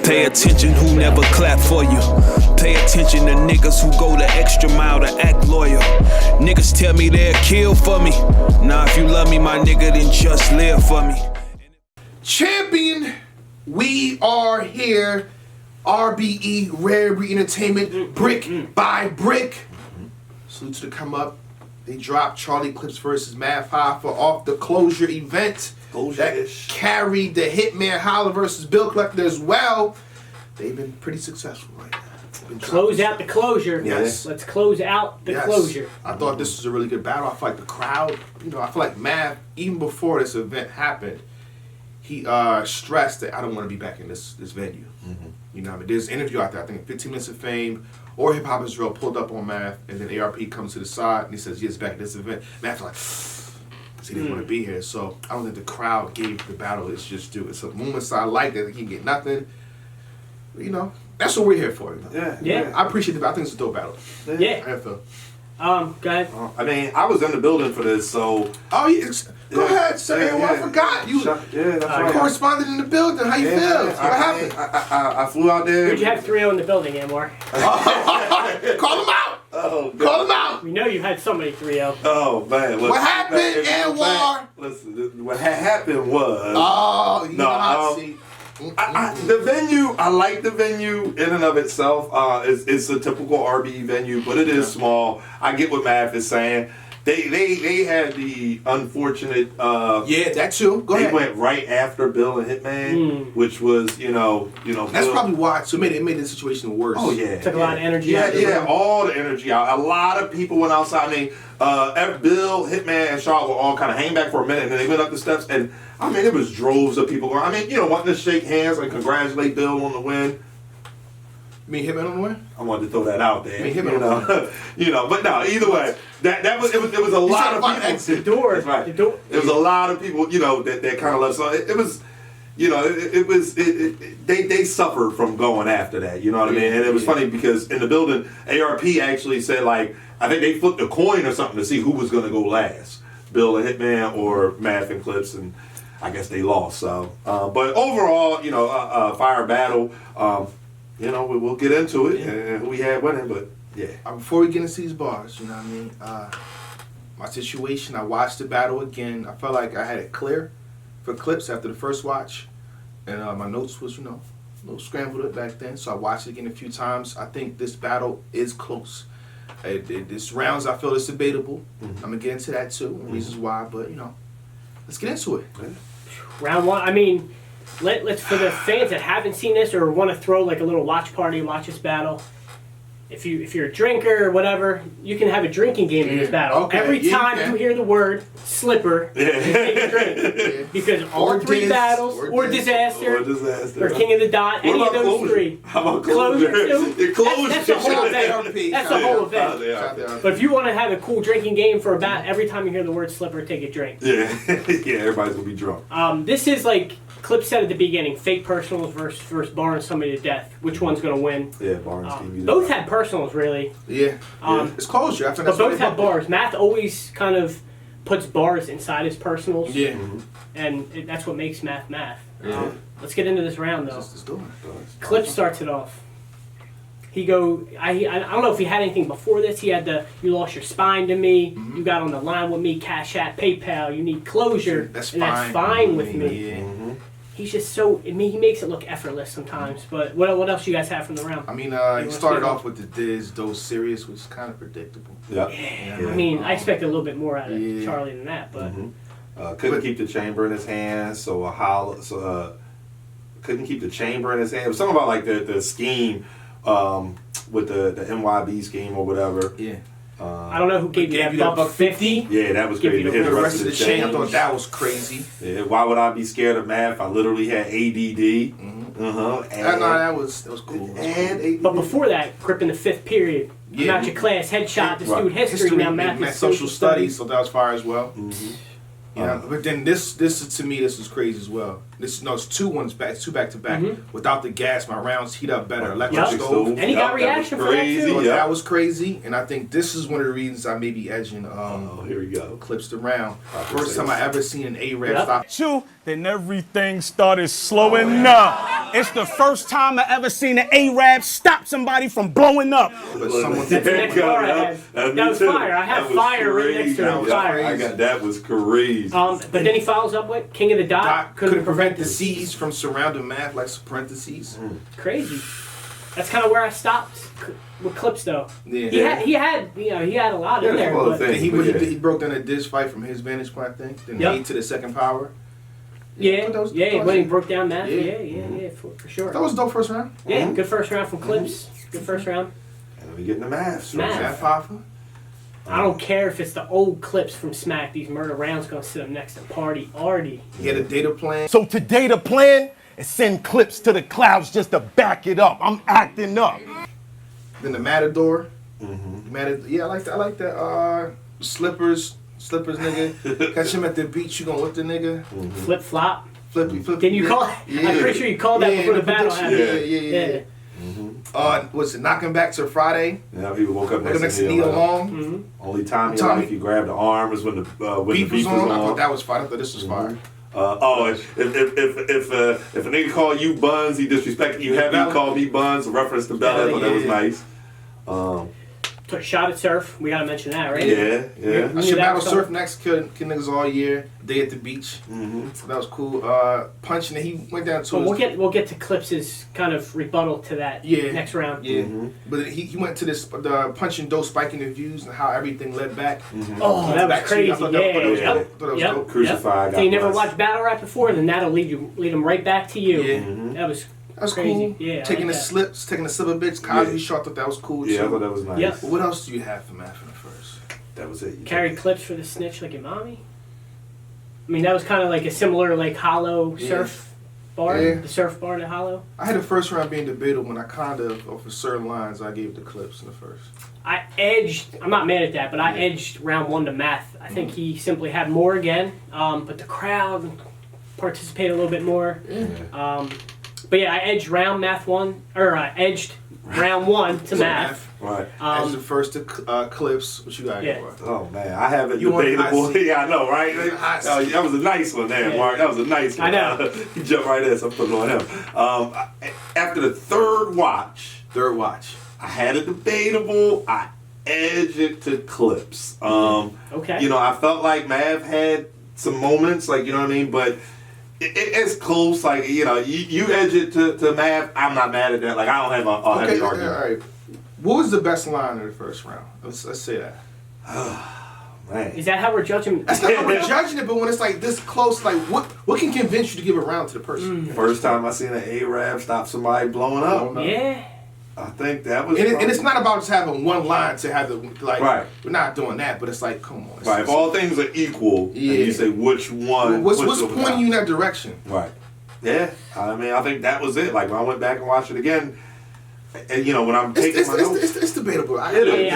Pay attention who never clap for you. Pay attention to niggas who go the extra mile to act loyal. Niggas tell me they'll kill for me. Nah, if you love me, my nigga, then just live for me. Champion, we are here. RBE, Rare Breed Entertainment, brick by brick. Salute to the come up. They dropped Charlie Clips versus Math Hoffa off the closure event. That carried the Hitman Holla versus Bill Collector as well. They've been pretty successful right now. Close out the closure. Yes. Let's close out the closure. I thought this was a really good battle. I feel like the crowd, I feel like Math, even before this event happened, he stressed that I don't want to be back in this venue. You know what I mean? There's an interview out there, I think 15 Minutes of Fame or Hip Hop Israel pulled up on Math, and then ARP comes to the side and he says, yes, back at this event. Math's like, because he didn't want to be here. So I don't think the crowd gave the battle its just due. It's a moment I like that he can get nothing. That's what we're here for. Yeah. I appreciate the battle. I think it's a dope battle. Yeah. How you feel? Go ahead. I mean, I was in the building for this, so. Oh, yeah. Go ahead, say it. I forgot. You that's right. corresponded in the building. How you feel? What happened? I flew out there. Where'd you have 3-0 in the building, Anwar? Call him out. Oh, Call him out. We know you had somebody 3-0. Oh, man. What happened, Anwar? Listen, what happened was. Oh, you know how to see. The venue, I like the venue in and of itself. It's a typical RB venue, but it is small. I get what Math is saying. They had the unfortunate. Yeah, that too. Go ahead. They went right after Bill and Hitman, which was That's Bill, probably why. So it made the situation worse. Oh yeah, took a lot of energy out. Yeah, all the energy out. A lot of people went outside. I mean, Bill, Hitman, and Charlotte were all kind of hang back for a minute, and then they went up the steps, and I mean, it was droves of people going. I mean, wanting to shake hands and congratulate Bill on the win. You mean Hitman on the win? I wanted to throw that out there. You mean Hitman on the win? But no, either way, it was a lot of people. The door. That's right. The door. It was a lot of people, that kind of left. So it was, they suffered from going after that. You know what I mean? And it was funny because in the building, ARP actually said I think they flipped a coin or something to see who was going to go last, Bill and Hitman or Math and Clips, and I guess they lost. So, but overall, fire battle. We'll get into it and who we had winning, but yeah. Before we get into these bars, you know what I mean? My situation, I watched the battle again. I felt like I had it clear for Clips after the first watch. And my notes was, a little scrambled back then. So I watched it again a few times. I think this battle is close. This rounds, I feel it's debatable. I'm going to get into that too, and reasons why. But, let's get into it. Yeah. Round one, I mean, let's for the fans that haven't seen this or want to throw like a little watch party and watch this battle, if you're a drinker or whatever, you can have a drinking game in this battle. Okay. Every time you hear the word slipper, you take a drink. Because all three battles, or disaster, or King of the Dot, any of those three. How about closure too? Closure. That's the whole event. That's the whole event. But if you want to have a cool drinking game for every time you hear the word slipper, take a drink. Yeah, everybody's gonna be drunk. This is like Clip said at the beginning, fake personals versus barring somebody to death. Which one's going to win? Yeah, Barnes gave you that. Both had personals, really. Yeah. It's closure. But both have bars. Math always kind of puts bars inside his personals. Yeah. And that's what makes Math. Yeah. Let's get into this round, though. Let's do it. Clip starts it off. I don't know if he had anything before this. He had you lost your spine to me. You got on the line with me, Cash App, PayPal. You need closure. That's fine with me. Yeah. He's just he makes it look effortless sometimes. But what else you guys have from the round? I mean, he started off with the Diz, those serious, which is kind of predictable. Yeah. I mean, I expected a little bit more out of Charlie than that, but couldn't keep the chamber in his hands, couldn't keep the chamber in his hand. It was something about like the scheme with the NYB scheme or whatever. Yeah. I don't know who gave you that buck 50. Yeah, that was crazy. The rest of the chain, I thought that was crazy. Yeah, why would I be scared of Math? I literally had ADD. That was cool. But before that, grip in the fifth period. Not your class headshot. This dude history now. Math is social studies, so that was fire as well. But then this to me, this was crazy as well. It's two back to back. Without the gas, my rounds heat up better. Electric stove. And he got reaction for that too. That was crazy, and I think this is one of the reasons I may be edging. Here we go. Clips the round. First time I ever seen an A-Rap stop. then everything started slowing up. It's the first time I ever seen an Arab stop somebody from blowing up. But someone That's the next bar I had. That was fire. I had fire right next to it. Fire. That was crazy. But then he follows up with King of the Dot. Dot couldn't prevent the C's from surrounding math like parentheses. Crazy. That's kind of where I stopped with clips, though. Yeah. He had a lot in there. Well, But He broke down a dish fight from his vantage point, I think. Then made to the second power. When he broke down math. Yeah, for sure. That was a dope first round. Yeah, good first round from clips. Good first round. And we getting the math. Math Hoffa. I don't care if it's the old clips from Smack. These murder rounds gonna sit up next to Party Artie. He had a data plan. So today the plan is send clips to the clouds just to back it up. I'm acting up. Then the Matador. Yeah, I like that. Slippers, nigga. Catch him at the beach, you gonna whip the nigga. Flip flop. Flippy. Didn't you call it? Yeah. I'm pretty sure you called that before the battle happened. Yeah. Was it knocking back to Friday? Yeah, he woke up Next to Neil Long. Only time in your life you grab the arm was when the beef was on. I thought that was fire. I thought this was fire. If a nigga call you Buns, he disrespected you heavy. He called me Buns, reference to Bella. I thought that was nice. Took a shot at Surf. We gotta mention that, right? Yeah. I should battle Surf next. Kill niggas all year. Day at the beach. That was cool. Punching it. He went down to. So we'll get to Clips's kind of rebuttal to that next round. Yeah. But he went to the punching dough, spiking the views, and how everything led back. Oh, that was crazy. I thought that was dope. Crucified. So you never watched battle rap before, then that'll lead them right back to you. Yeah. That's crazy. Cool. Yeah, taking the slips, taking the slip of bits. Cosby Shaw thought that was cool too. Yeah, I thought that was nice. Yep. What else do you have for math in the first? That was it. Carry clips for the snitch like your mommy. I mean, that was kind of like a similar like hollow surf bar. Yeah. The surf bar to hollow. I had the first round being debatable when I kind of, off of certain lines, I gave the clips in the first. I edged. I'm not mad at that, but I edged round one to math. I think he simply had more again, but the crowd participated a little bit more. But yeah, I edged round round one to math. Right. As the first to clips, what you got? Oh man, I have it debatable. Yeah, I know, right? That was a nice one there, Mark. That was a nice one. I know. He jumped right in, so I'm putting it on him. After the third watch, I had it debatable. I edged it to clips. Okay. You know, I felt like Mav had some moments, like, you know what I mean, but it's close. Like, you know, you edge it to Mav. I'm not mad at that. Like, I don't have a heavy argument. All right. What was the best line in the first round? Let's say that. Man. Is that how we're judging? That's not how we're judging it, but when it's like this close, like what can convince you to give a round to the person? First time I seen an Arab stop somebody blowing up. Yeah. I think that was. And it's not about just having one line to have the like. Right. We're not doing that, but it's like, come on. Right. If all things are equal, and you say which one. What's pointing you in that direction? Right. Yeah. I mean, I think that was it. Like when I went back and watched it again, and you know when I'm taking my notes, it's debatable. I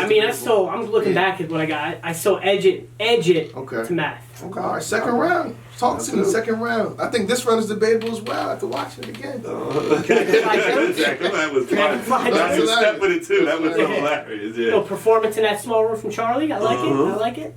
mean, I'm looking back at what I got. I still edge it to math. Okay. All right. Second round. Talk to me. Second round. I think this round is debatable as well after watching it again. That was fun. That's a step with it too. That was hilarious. Yeah. Little performance in that small room from Charlie. I like it.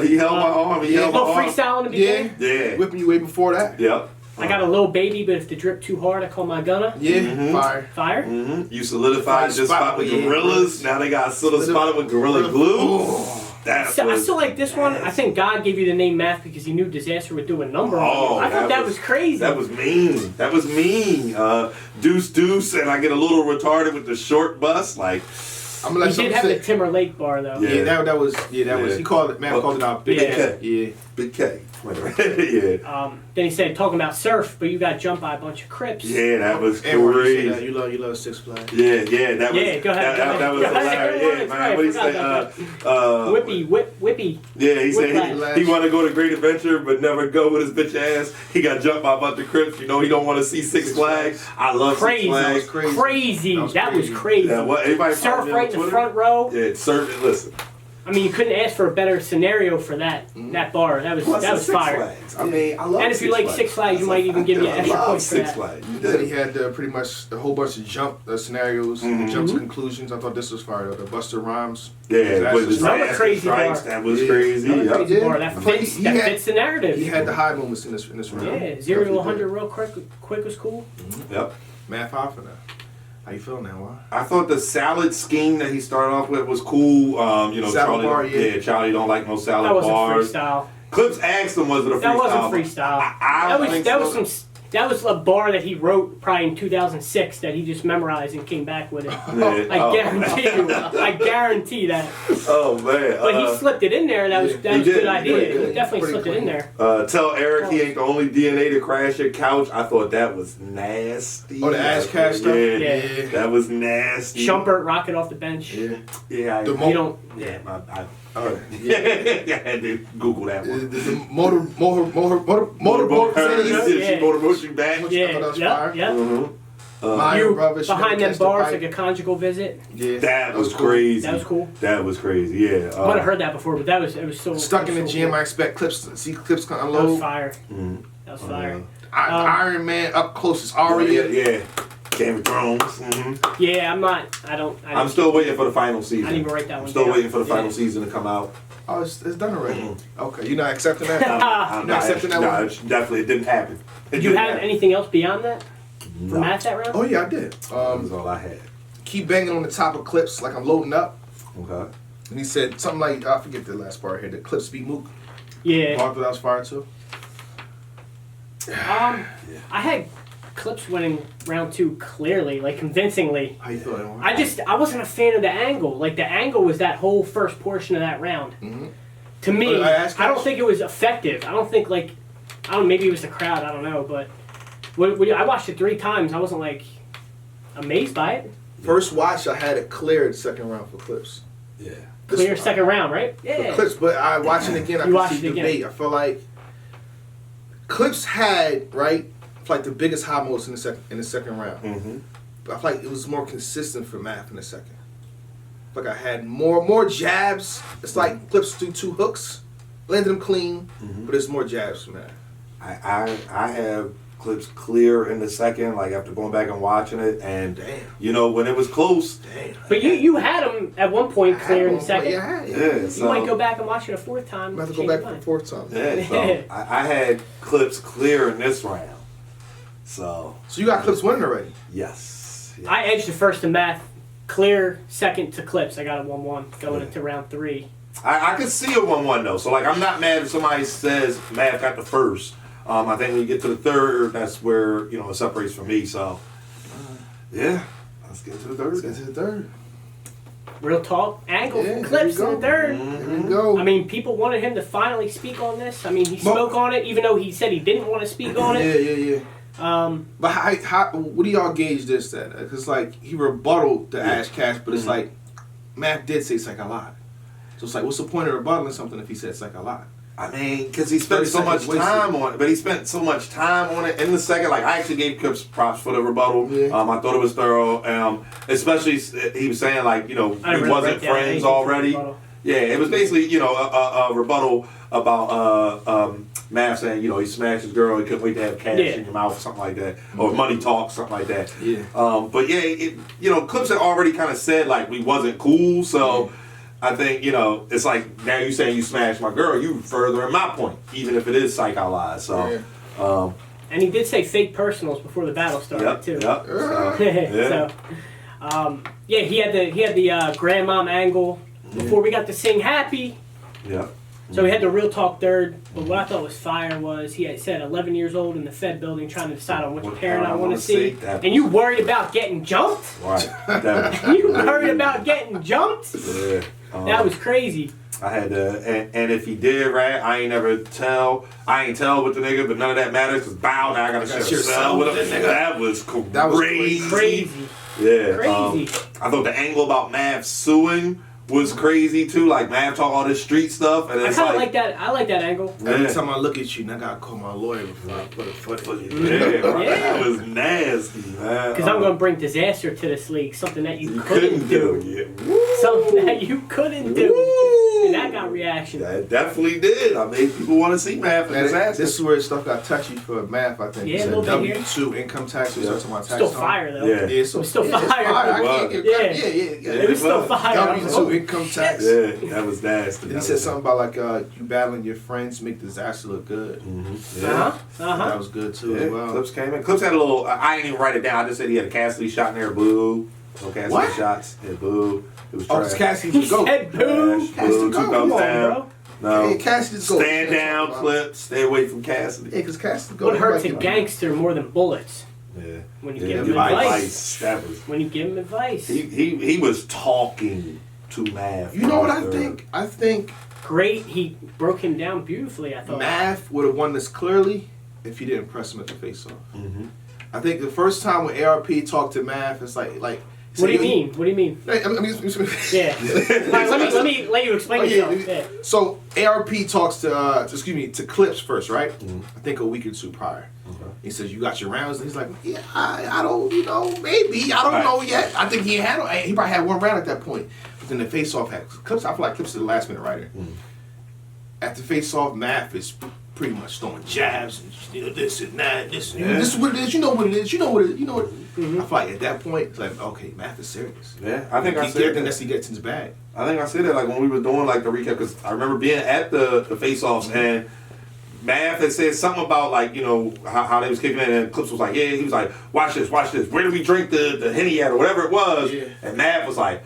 He held my arm. He held my arm. Freestyle in the beginning. Yeah. Whipping you way before that. Yep. I got a little baby, but if the drip too hard, I call my gunner. Yeah, fire. You solidified your spot with gorillas. Now they got spotted with gorilla glue. I still like this one. I think God gave you the name Math because he knew Disaster would do a number on you. I thought that was crazy. That was mean. Deuce, and I get a little retarded with the short bus. Like, I'm gonna let he did have the Timberlake bar though. Yeah, that was. He called it. Man called it out. Big K. Yeah, Big K. Yeah. Then he said talking about surf, but you got jumped by a bunch of Crips. Yeah, that was crazy. You love Six Flags. Yeah, that was. Yeah, go ahead. That was hilarious. Yeah, man. What did he say? Whippy. Yeah, he said he want to go to Great Adventure, but never go with his bitch ass. He got jumped by a bunch of Crips. You know, he don't want to see Six Flags. I love Six Flags. Crazy. That was crazy. Yeah, what? Anybody surf right in the front row. Yeah, surf. Listen. I mean, you couldn't ask for a better scenario for that bar. That was Plus that the was Six fire. Flags. I mean, I love And if you like Six Flags, you might even give me extra points for Six that. Flags. Then he had pretty much a whole bunch of jump scenarios, jump to conclusions. I thought this was fire. The Buster Rhymes. Yeah, but the Another crazy strikes, bar. that was crazy. Another crazy Yeah. bar. That fits the narrative. He had the high moments in this round. Yeah, 0 to 100 real quick was cool. Yep. Math off of that. How you feel now? Why? I thought the salad scheme that he started off with was cool. You know, Salad Charlie, bar, yeah. Charlie don't like no salad That wasn't bars. freestyle. Clips asked him, was it a freestyle? That wasn't freestyle. I don't think that so. was some. That was a bar that he wrote probably in 2006 that he just memorized and came back with it. Yeah. I guarantee you. I guarantee that. Oh man. But he slipped it in there. That was he a did. good He idea. did. He definitely Pretty slipped it in clean. there. Tell Eric he ain't the only DNA to crash your couch. I thought that was nasty. Oh, the Ash Cash stuff? Yeah. That was nasty. Shumpert rocket off the bench. Yeah. Yeah. The You don't. Yeah. I Yeah. had to Google that The one. motorboat cities. Yeah. Motorboat back. Yeah. thought that was Yep. fire. Yep. Mario You Brothers. behind them catch the bars bike. like a conjugal visit. Yeah. That was cool. crazy. That was cool. That was crazy. Yeah. I might have heard that before, but it was so Stuck in the so gym. cool. I expect clips. See clips come That was unload. fire. That was fire. Iron Man up close is Yeah. Aria. Yeah. Game of Thrones. Yeah, I'm not. I don't. I'm still waiting for the final season. I didn't even write that one I'm still down. waiting for the final Yeah. season to come out. Oh, it's done already. Okay, you're not accepting that. I'm not accepting that one? it definitely it didn't happen. It Did you didn't have happen. anything else beyond that for No. Matt that round? Oh yeah, I did. That was all I had. Keep banging on the top of clips like I'm loading up. Okay. And he said something like, I forget the last part here. The clips beat Mook. Yeah. Thought that was fire too. I had Clips winning round 2 clearly, like convincingly. How you feeling? I wasn't a fan of the angle. Like the angle was that whole first portion of that round. To me, Oh, I don't think it was effective. I don't think maybe it was the crowd. I don't know, but I watched it 3 times. I wasn't like amazed by it. First watch, I had it cleared second round for clips. Yeah. Clear This- second round, right? for Yeah. clips, but I watching it again. I You can watched see it again. debate. I feel like clips had like the biggest high moments in the second round. Mm-hmm. But I feel like it was more consistent for Math in the second. Like I had more jabs. It's like clips do 2 hooks, landed them clean, but it's more jabs for Math. I have clips clear in the second, like after going back and watching it, and Damn. you know when it was close. Damn. But you had him at one point clear in the second. Yeah, Yeah. You So, might go back and watch it a 4th time. I'm about to change go back your for mind. the 4th time. yeah. So I had clips clear in this round. So So you got clips winning already. yes. Yeah. I edged the first to Math, clear second to Clips. I got a 1-1 going into round 3. I could see a 1-1 though. So like I'm not mad if somebody says Matt got the first. I think when you get to the third, that's where it separates from me. So yeah, let's get to the third. Let's get to the third. Real talk, angle Yeah, from there Clips you in go. the third. There we go. I mean, people wanted him to finally speak on this. I mean, he Well- spoke on it, even though he said he didn't want to speak on it. Yeah. But what do y'all gauge this at? Because like he rebutted the Ash Cash, but it's like Matt did say psych a lot. So it's like, what's the point of rebuttaling something if he said psych a lot? I mean, because he spent 30 so much seconds time on it, but he spent so much time on it in the second. Like, I actually gave Clips props for the rebuttal. Yeah. I thought it was thorough. Especially, he was saying, like, I we didn't really wasn't write down friends anything for already. rebuttal. Yeah, it was basically, a rebuttal about Mav saying, he smashed his girl, he couldn't wait to have cash in your mouth or something like that. Or money talk, something like that. Yeah. But yeah, Clips had already kind of said, like, we wasn't cool, so... I think, it's like now you saying you smashed my girl, you furthering my point, even if it is psycholyzed. So, And he did say fake personals before the battle started too. Yep. Yeah, he had the grandmom angle before we got to sing happy. Yep. So he had the real talk third. But what I thought was fire was he had said 11 years old in the Fed building trying to decide on which What parent I want to wanna see. that And you worried about getting jumped? Right. That, You worried about getting jumped? yeah. That was crazy. I had to, and if he did rat, I ain't with the nigga, but none of that matters because now I gotta share a cell with him. That was crazy. That was Crazy. Yeah. Crazy. I thought the angle about Mav suing was crazy too. Like Mav talk all this street stuff, and I it's kind of like like that. I like that angle. Every Yeah. time I look at you, now I gotta call my lawyer before I put a foot in you. Yeah, right. Yeah. That was nasty, man. Because I'm going to bring disaster to this league. Something that you You couldn't do. Yeah. Something that you couldn't do. Woo! knockout reaction. Yeah, it definitely did. I made people want to see Math. And this is where stuff got touchy for Math, I think. Yeah, He a little said bit here. W-2 income tax. We talking about tax Still time. fire though. Yeah. Yeah, so It was still fire. I It can't was. give Yeah. credit. Yeah. It was still fire. W-2 income tax. Yeah, that was nasty. And he said something about like you battling your friends make disaster look good. Yeah. That was good too as well. Clips came in. Clips had a little. I didn't even write it down. I just said he had a Cassidy shot in there. Boo. No Cassidy What? shots. Yeah, boo. It was Oh, trash. it's Cassidy He to go. said boo. Trash. Cassidy Boo. go. Two thumbs Come on, down. bro. No. Hey, Cassidy to go. Stand down, Clips. Stay away from Cassidy. Yeah, because Cassidy go. What hurts a Everybody- gangster more than bullets? Yeah. When you Yeah, give him advice. That was. When you give him advice. He was talking to Math. You know what I think? I think Great. He broke him down beautifully, I thought. Math would have won this clearly if he didn't press him at the face-off. Mm-hmm. I think the first time when ARP talked to Math, it's like. What do you mean? What do you mean? Yeah. Yeah. All right, let you explain Oh, yourself. yeah. Yeah. So ARP talks to Clips first, right? I think a week or two prior. He says, "You got your rounds," and he's like, "Yeah, I don't, maybe I don't know yet." I think he probably had one round at that point. But then the face-off had Clips. I feel like Clips is the last-minute writer. At the face-off, Math is pretty much throwing jabs and this and that, this and this is what it is. You know what it is. You know what it is. You know what. I feel like at that point, it's like, okay, Math is serious. Yeah, I think I He said think that. that's he gets in his bag. I think I said that like when we were doing like the recap because I remember being at the face-offs and Math had said something about like how they was kicking it and Clips was like he was like watch this where do we drink the Henny at or whatever it was and Math was like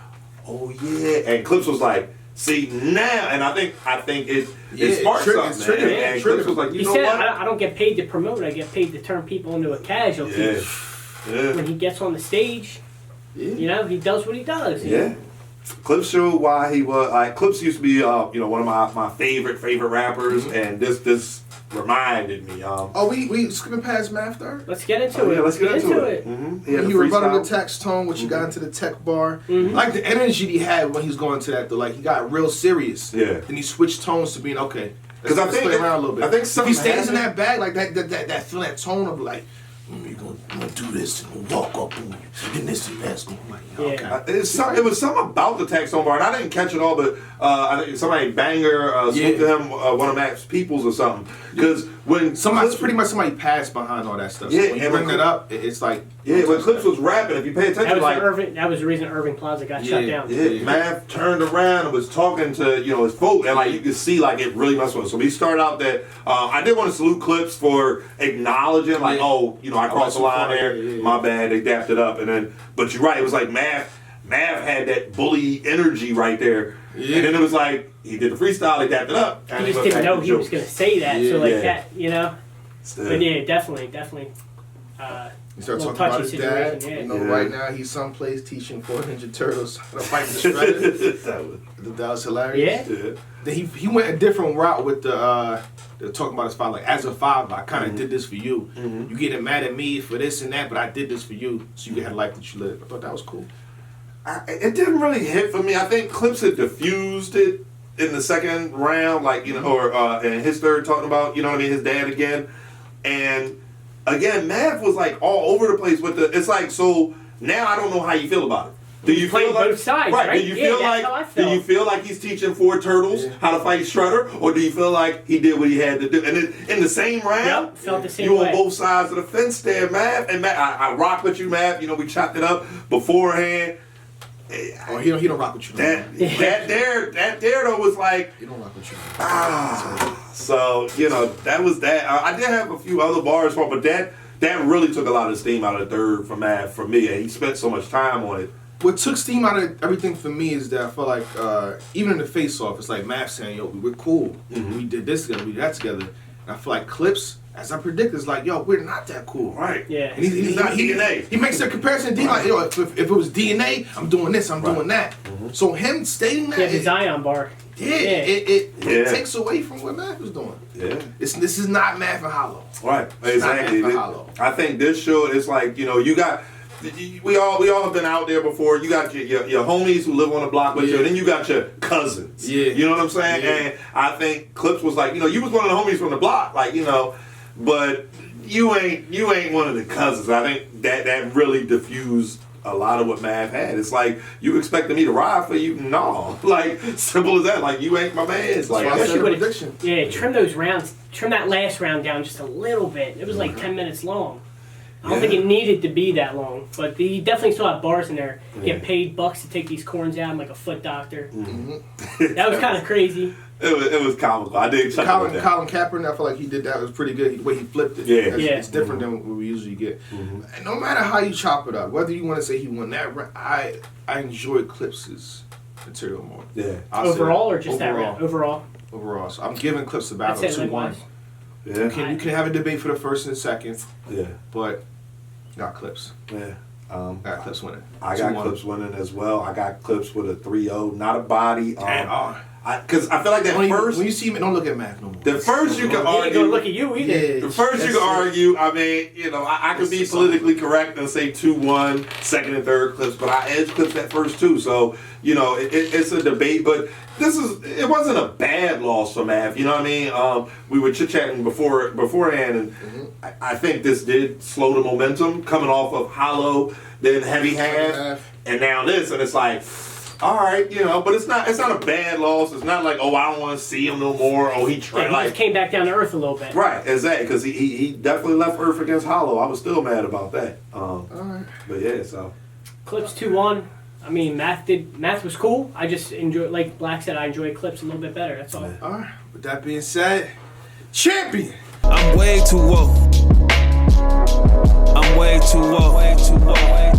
oh yeah and Clips was like see now and I think it sparked something and Clips was like He said, I don't get paid to promote. I get paid to turn people into a casualty. Yeah. When he gets on the stage, he does what he does. Yeah. Clips showed why he was like Clips used to be one of my favorite rappers and this reminded me We skipping past Math there. Let's get into it. Yeah, let's get into it. He rebutted the text tone, which you got into the tech bar. Like the energy he had when he was going to that, though. Like he got real serious. Yeah. Then he switched tones to being okay. Because I think play around a little bit. I think if something he stays in happened- that bag like that feeling, that tone of like, you're gonna do this and walk up on you and this and that. So I'm like, okay. It was something about the text on bar, and I didn't catch it all, but I think somebody banger spoke to him, one of Max Peoples or something. Because when Pretty much somebody passed behind all that stuff. Yeah, so when you and bring when that up, it's like when Clips was rapping, if you pay attention, That was the reason Irving Plaza got shut down. Yeah, Math turned around and was talking to his folk, and like you could see like it really messed with him. So we started out that I did want to salute Clips for acknowledging like I crossed the line there, my bad, they dapped it up, and then but you're right, it was like Math had that bully energy right there, and then it was like he did the freestyle, he dapped it up. He just didn't know he was going to say that, so like that, Still. But yeah, definitely. You start Little talking about touchy his dad. situation, Right now he's someplace teaching 4 Ninja Turtles how to fight the Shredder. That was hilarious. Yeah. Then he went a different route with the talking about his father. Like, as a father, I kind of did this for you. You getting mad at me for this and that, but I did this for you so you can have the life that you live. I thought that was cool. It didn't really hit for me. I think Clips had diffused it in the second round, like or in his third, talking about his dad again, and again Math was like all over the place with the. It's like so now I don't know how you feel about it. Do you playing feel like both sides, right? Do you feel that's how I like do you felt. feel like he's teaching 4 turtles how to fight Shredder, or do you feel like he did what he had to do? And in the same round, Yep, felt the same you way. on both sides of the fence there, Math. And Math, I rock with you, Math. We chopped it up beforehand. Oh, he don't rock with you. That there though was like He don't rock with you. so that was that. I did have a few other bars for, but that really took a lot of steam out of the third from Math for me, and he spent so much time on it. What took steam out of everything for me is that I feel like even in the face-off, it's like Math saying, "Yo, we're cool. We did this together. We did that together." And I feel like Clips, as I predicted, is like, "Yo, we're not that cool." Right. Yeah. And he's not DNA. He makes that comparison. D like, yo, if it was DNA, I'm doing this, I'm doing that. So him stating that, Yeah, the Zion bar. it takes away from what Math was doing. Yeah. This is not Math and Hollow. Right. Exactly. Not hollow. I think this show is like you got. We all have been out there before. You got your homies who live on the block with you, and then you got your cousins. Yeah. You know what I'm saying? Yeah. And I think Clips was like, you was one of the homies from the block, like, but you ain't one of the cousins. I think that really diffused a lot of what Mav had. It's like, you expecting me to ride for you? No. Like, simple as that. Like, you ain't my man. It's like, That's why I said Especially prediction. Yeah, trim those rounds. Trim that last round down just a little bit. It was like 10 minutes long. I don't think it needed to be that long, but he definitely still have bars in there. Get paid bucks to take these corns out. I'm like a foot doctor. That was kind of crazy. It was comical. I did chuckle with that. Colin Kaepernick, I feel like he did that. It was pretty good. The way he flipped it. Yeah. It's different than what we usually get. And no matter how you chop it up, whether you want to say he won that round, I enjoyed Clips' material more. Yeah. I'll say Overall that. or just that round? Overall. Overall. So I'm giving Clips the I'd battle say 2-1. likewise. Yeah. You can have a debate for the first and second, Yeah. but got Clips. Yeah. Got Clips winning. I got 2-1. Clips winning as well. I got Clips with a 3-0, not a body. And, Because I feel like that when first, you see me, don't look at Math no more. the first you can He ain't argue. gonna look at you either. Yeah. The first you That's can it. argue, I mean, you know, I could be That's politically correct and say 2-1, second and third Clips, but I edge Clips that first two. So, you know, it's a debate, but it wasn't a bad loss for Mav, you know what I mean? We were chit-chatting beforehand, and I think this did slow the momentum coming off of Hollow, then Heavy Half, and now this, and it's like, all right, you know, but it's not a bad loss. It's not like, oh, I don't want to see him no more. Oh, he tried. He just came back down to earth a little bit. Right, exactly, because he definitely left Earth against Hollow. I was still mad about that. But yeah, so. Clips 2-1. I mean, math was cool. I just enjoy, like Black said, I enjoy Clips a little bit better. That's all. All right. With that being said, champion. I'm way too woke. I'm way too woke.